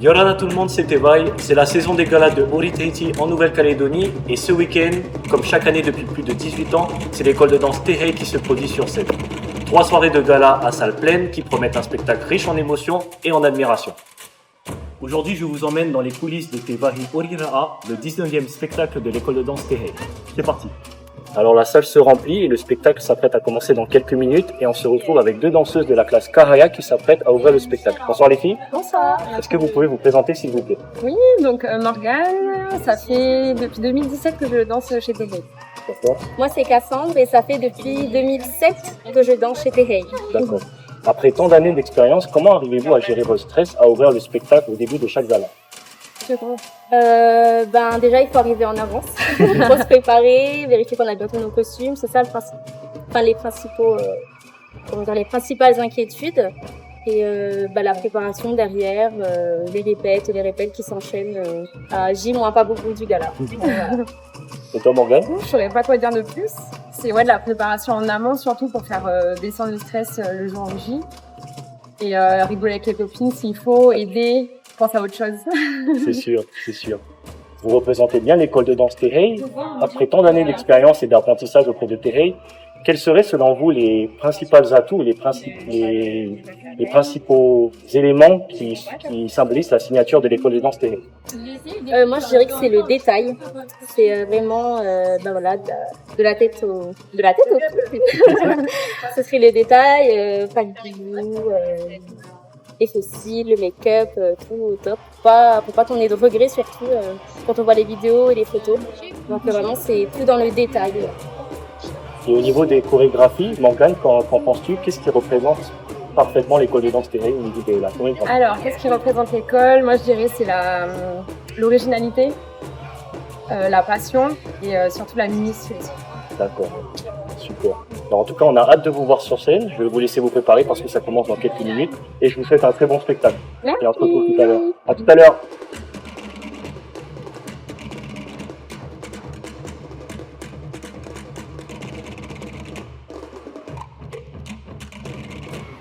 Yorana tout le monde, c'est Evaï. C'est la saison des galas de Oritehiti en Nouvelle-Calédonie. Et ce week-end, comme chaque année depuis plus de 18 ans, c'est l'école de danse Tehei qui se produit sur scène. 3 soirées de gala à salle pleine qui promettent un spectacle riche en émotions et en admiration. Aujourd'hui, je vous emmène dans les coulisses de Tevahi Oriraa, le 19e spectacle de l'école de danse Tehei. C'est parti. Alors la salle se remplit et le spectacle s'apprête à commencer dans quelques minutes et on se retrouve avec 2 danseuses de la classe Karaya qui s'apprêtent à ouvrir le spectacle. Bonsoir les filles. Bonsoir. Est-ce que vous pouvez vous présenter s'il vous plaît? Oui, donc Morgane, ça fait depuis 2017 que je danse chez Tehei. D'accord. Moi, c'est Cassandre et ça fait depuis 2007 que je danse chez Tehei. D'accord. Après tant d'années d'expérience, comment arrivez-vous à gérer votre stress à ouvrir le spectacle au début de chaque gala? Déjà, il faut arriver en avance. Il faut se préparer, vérifier qu'on a bien tous nos costumes. C'est ça le principe. Enfin, les principales inquiétudes. Et la préparation derrière, les répètes qui s'enchaînent à J moins pas beaucoup du gala. Et toi Morgane? Je saurais pas quoi dire de plus. C'est de la préparation en amont, surtout pour faire descendre le stress le jour J. Et rigoler avec les copines s'il faut, aider, penser à autre chose. C'est sûr, c'est sûr. Vous représentez bien l'école de danse Tehei. Après tant d'années d'expérience et d'apprentissage auprès de Tehei, quels seraient selon vous les principaux atouts, les principaux éléments qui symbolisent la signature de l'école de danse Tehei? Moi, je dirais que c'est le détail. C'est vraiment de la tête au cou. Ce serait le détail, pas le bijoux, les fossiles, le make-up, tout au top. Pour pas tourner de regrets, surtout quand on voit les vidéos et les photos. Donc vraiment, c'est tout dans le détail. Et au niveau des chorégraphies, Morgane, qu'en penses-tu? Qu'est-ce qui représente parfaitement l'école de danse Tehei au niveau de la chorégraphie? Alors, qu'est-ce qui représente l'école? Moi, je dirais c'est l'originalité, la passion et surtout la minutie. D'accord, super. Alors, en tout cas, on a hâte de vous voir sur scène. Je vais vous laisser vous préparer parce que ça commence dans quelques minutes. Et je vous souhaite un très bon spectacle. Merci. Et on se retrouve tout à l'heure. À tout à l'heure.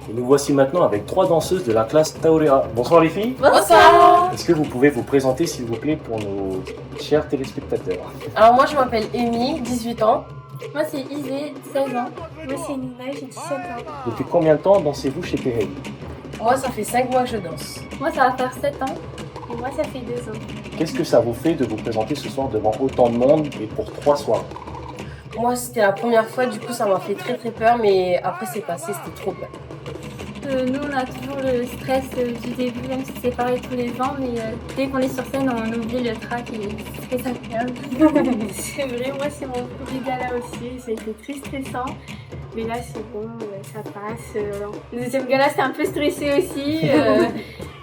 Et nous voici maintenant avec 3 danseuses de la classe Taorea. Bonsoir les filles. Bonsoir. Est-ce que vous pouvez vous présenter s'il vous plaît pour nos chers téléspectateurs? Alors moi je m'appelle Amy, 18 ans. Moi c'est Isée, 16 ans. Moi c'est Nina, j'ai 17 ans. Depuis combien de temps dansez-vous chez Tehei? Moi ça fait 5 mois que je danse. Moi ça va faire 7 ans. Et moi ça fait 2 ans. Qu'est-ce que ça vous fait de vous présenter ce soir devant autant de monde et pour 3 soirs? Moi c'était la première fois, du coup ça m'a fait très peur, mais après c'est passé, c'était trop bien. Nous on a toujours le stress du début, même si c'est pareil tous les ans, mais dès qu'on est sur scène on oublie le trac et c'est ça agréable. C'est vrai, moi c'est mon premier gala aussi, ça a été très stressant, mais là c'est bon, ça passe. Le deuxième gala c'était un peu stressé aussi,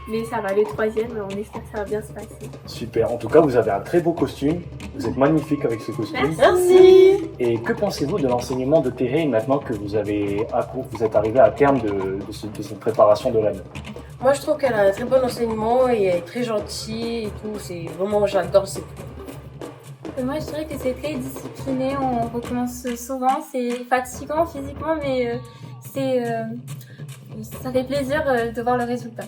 mais ça va, le troisième on espère que ça va bien se passer. Super, en tout cas vous avez un très beau costume, vous êtes magnifique avec ce costume. Merci. Et que pensez-vous de l'enseignement de Tehei maintenant que vous êtes arrivé à terme de cette préparation de l'année? Moi je trouve qu'elle a un très bon enseignement et elle est très gentille et tout, c'est vraiment, j'adore ces Moi je dirais que c'est très discipliné, on recommence souvent, c'est fatigant physiquement mais ça fait plaisir de voir le résultat.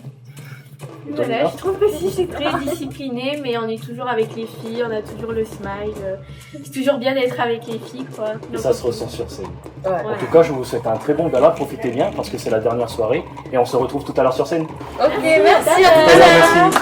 Voilà, je trouve aussi c'est très discipliné, mais on est toujours avec les filles, on a toujours le smile. C'est toujours bien d'être avec les filles, quoi. Et ça se ressent sur scène. Ouais. En tout cas, je vous souhaite un très bon gala, profitez bien parce que c'est la dernière soirée et on se retrouve tout à l'heure sur scène. Ok, merci, à tout à Alors, l'heure. merci.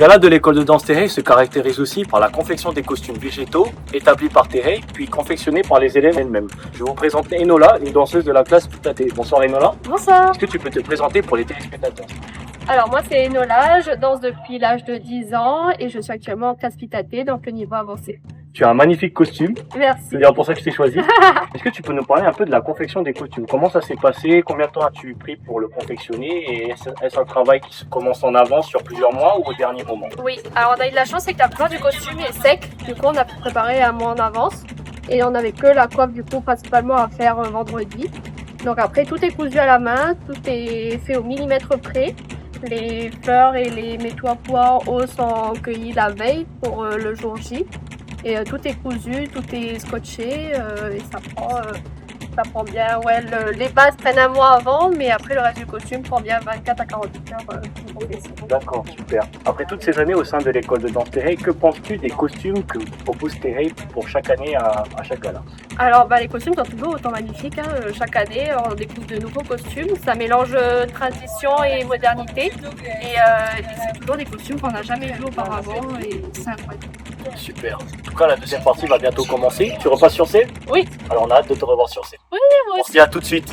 gala de l'école de danse Tehei se caractérise aussi par la confection des costumes végétaux établis par Tehei puis confectionnés par les élèves elles-mêmes. Je vous présente Enola, une danseuse de la classe Pitate. Bonsoir Enola. Bonsoir. Est-ce que tu peux te présenter pour les téléspectateurs? Alors moi c'est Enola, je danse depuis l'âge de 10 ans et je suis actuellement en classe Pitate, donc le niveau avancé. Tu as un magnifique costume, Merci. c'est d'ailleurs pour ça que je t'ai choisi. Est-ce que tu peux nous parler un peu de la confection des costumes? Comment ça s'est passé? Combien de temps as-tu pris pour le confectionner? Et est-ce un travail qui se commence en avance sur plusieurs mois ou au dernier moment? Oui, alors on a eu de la chance, c'est que la plupart du costume est sec, du coup on a pu préparer un mois en avance et on n'avait que la coiffe du coup principalement à faire vendredi. Donc après tout est cousu à la main, tout est fait au millimètre près. Les fleurs et les métaux à pois hauts sont cueillis la veille pour le jour J. Et tout est cousu, tout est scotché et ça prend bien. Ouais, les bases prennent un mois avant, mais après le reste du costume prend bien 24 à 48 heures pour confection. D'accord, super. Après toutes ces années au sein de l'école de danse Tehei, que penses-tu des costumes que propose Tehei pour chaque année à chaque gala? Alors les costumes sont toujours autant magnifiques. Chaque année, on découvre de nouveaux costumes. Ça mélange tradition et modernité. Et c'est toujours des costumes qu'on n'a jamais vus auparavant et c'est incroyable. Super. En tout cas, la deuxième partie va bientôt commencer. Tu repasses sur scène? Oui. Alors on a hâte de te revoir sur scène. Oui, moi On aussi. se dit à tout de suite.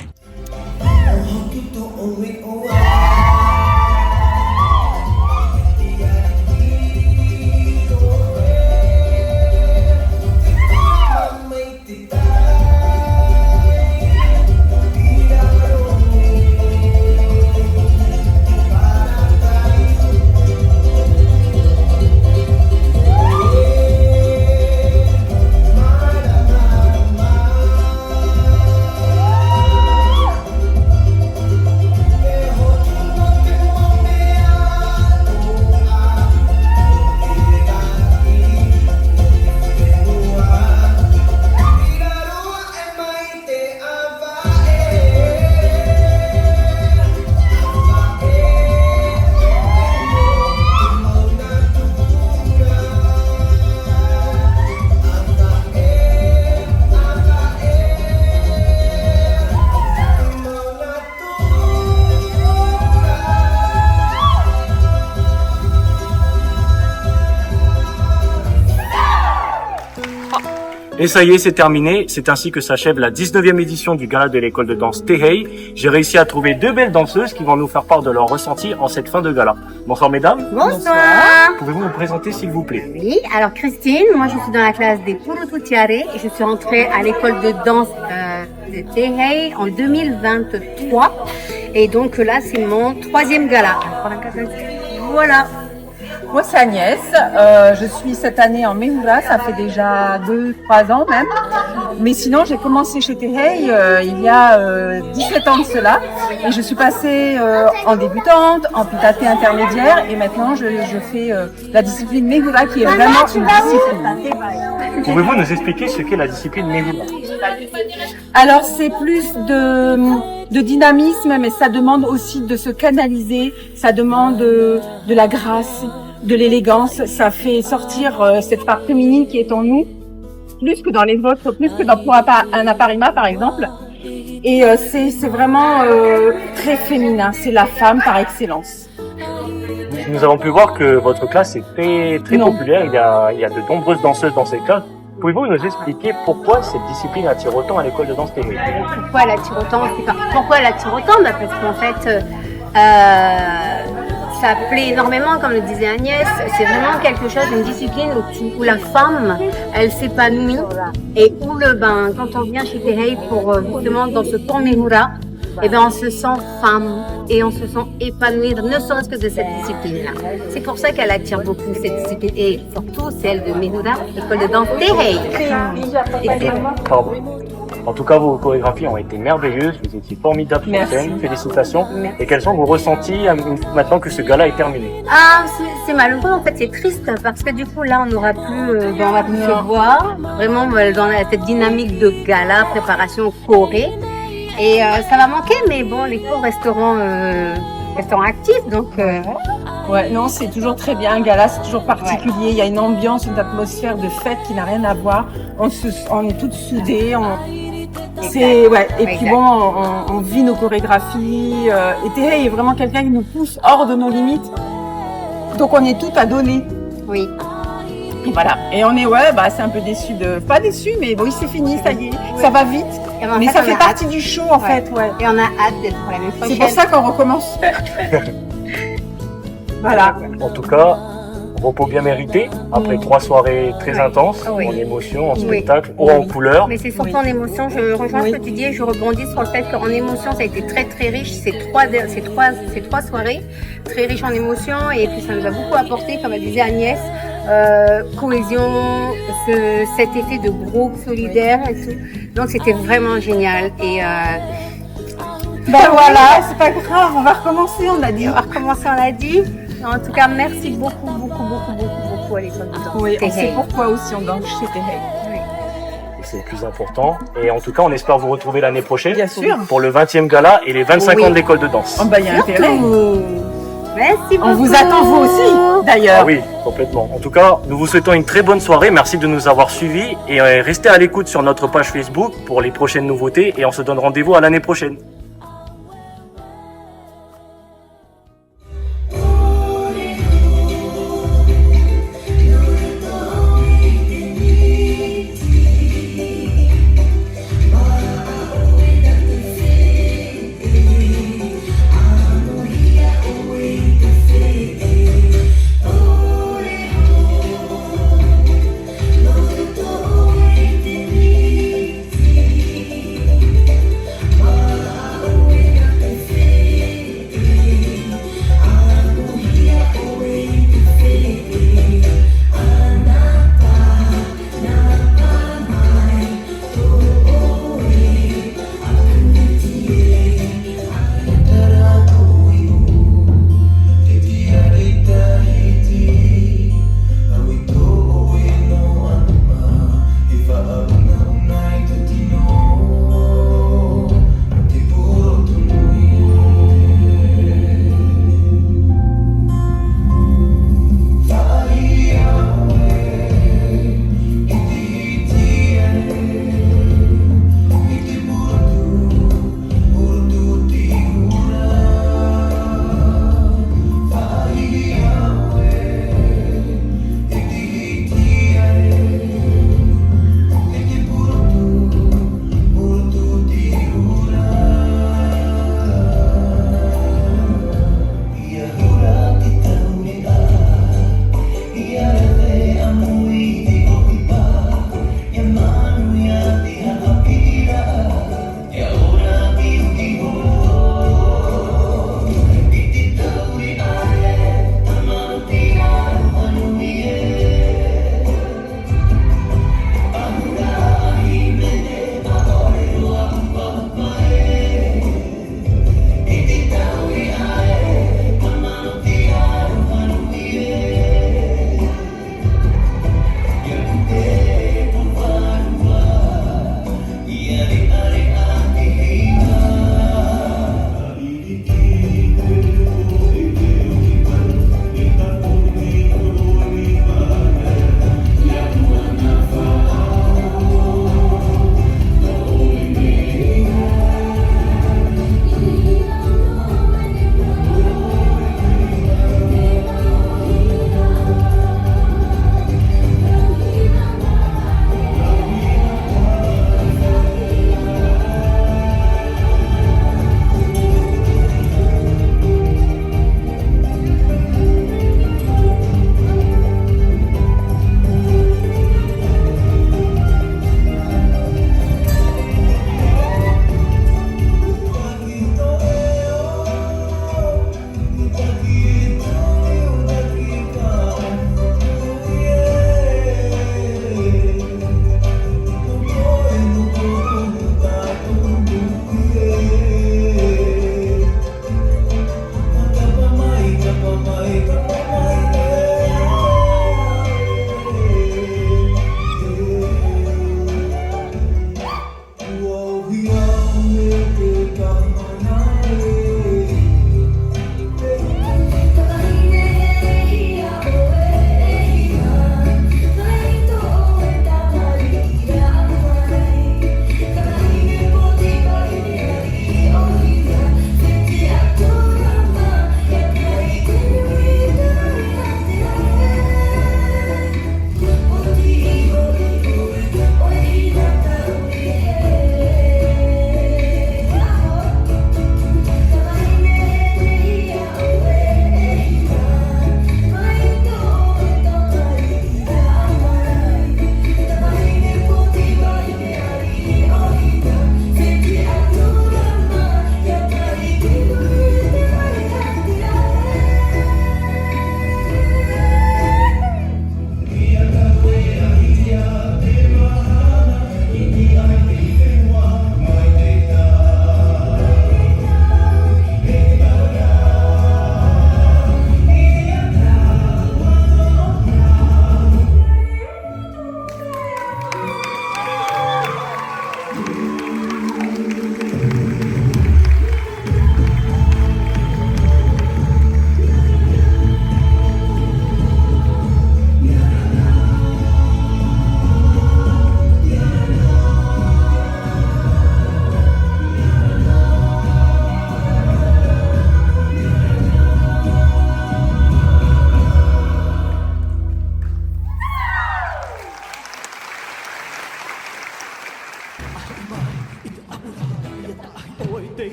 Et ça y est, c'est terminé. C'est ainsi que s'achève la 19e édition du gala de l'école de danse Tehei. J'ai réussi à trouver deux belles danseuses qui vont nous faire part de leur ressenti en cette fin de gala. Bonsoir mesdames. Bonsoir. Pouvez-vous vous présenter s'il vous plaît? Oui, alors Christine, moi je suis dans la classe des Purututiare et je suis entrée à l'école de danse de Tehei en 2023. Et donc là, c'est mon troisième gala. Voilà. Moi, c'est Agnès. Je suis cette année en Mehura, ça fait déjà 2-3 ans même. Mais sinon, j'ai commencé chez Tehei il y a 17 ans de cela. Et je suis passée en débutante, en pitate intermédiaire. Et maintenant, je fais la discipline Mehura qui est vraiment une discipline. Pouvez-vous nous expliquer ce qu'est la discipline Mehura? Alors, c'est plus de dynamisme, mais ça demande aussi de se canaliser. Ça demande de la grâce, de l'élégance. Ça fait sortir cette part féminine qui est en nous, plus que dans les autres, plus que pour un aparima par exemple. Et c'est vraiment très féminin. C'est la femme par excellence. Nous avons pu voir que votre classe est très populaire. Il y a de nombreuses danseuses dans cette classe. Pouvez-vous nous expliquer pourquoi cette discipline attire autant à l'école de danse Tehei? Pourquoi elle attire autant? Pourquoi elle attire autant? Parce qu'en fait, ça plaît énormément, comme le disait Agnès. C'est vraiment quelque chose, une discipline où la femme, elle s'épanouit et où quand on vient chez Tehei pour justement dans ce temps Mehura, on se sent femme et on se sent épanoui, ne serait-ce que de cette discipline-là. C'est pour ça qu'elle attire beaucoup cette discipline et surtout celle de Mehura, l'école de danse Tehei. Pardon. En tout cas, vos chorégraphies ont été merveilleuses, vous étiez formidables sur scène, félicitations. Merci. Et quels sont vos ressentis maintenant que ce gala est terminé? Ah, c'est malheureux, en fait, c'est triste parce que du coup, là, on n'aura plus, on va plus se voir. Vraiment, dans cette dynamique de gala, préparation choré. Et ça va manquer, mais bon, les cours resteront actifs, donc... Ouais, non, c'est toujours très bien. Un gala, c'est toujours particulier. Il y a une ambiance, une atmosphère de fête qui n'a rien à voir. On est toutes soudées. Et puis bon, on vit nos chorégraphies. Et Tehei est vraiment quelqu'un qui nous pousse hors de nos limites. Donc on est toutes à donner. Oui. Et voilà. Et on est, c'est un peu déçu pas déçu, mais bon, c'est fini, ça y est. Ça va vite. Et en Mais fait, ça on fait a partie hâte. du show, en fait, ouais. Et on a hâte d'être pour l'année prochaine. C'est pour ça qu'on recommence. Voilà. En tout cas, repos bien mérité après 3 soirées très intenses, Oui. en émotion, en Oui. spectacle ou en couleur. Mais c'est surtout en émotion. Je rejoins ce que tu dis et je rebondis sur le fait qu'en émotion, ça a été très très riche. Ces trois soirées, très riches en émotion et puis ça nous a beaucoup apporté, comme elle disait Agnès, cohésion, cet effet de groupe solidaire et tout. Donc c'était vraiment génial. Et Voilà, c'est pas grave, on va recommencer, on a dit. on va recommencer, on l'a dit. En tout cas, merci beaucoup à l'école de danse. Oui, on Tehei. sait pourquoi aussi on danse chez Tehei. C'est le plus important. Et en tout cas, on espère vous retrouver l'année prochaine Bien sûr. pour le 20e gala et les 25 Oui. ans de l'école de danse. Oh, il y a intérêt. Merci beaucoup. On vous attend vous aussi, d'ailleurs. Ah oui, complètement. En tout cas, nous vous souhaitons une très bonne soirée. Merci de nous avoir suivis et restez à l'écoute sur notre page Facebook pour les prochaines nouveautés et on se donne rendez-vous à l'année prochaine.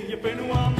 sveglie per nuam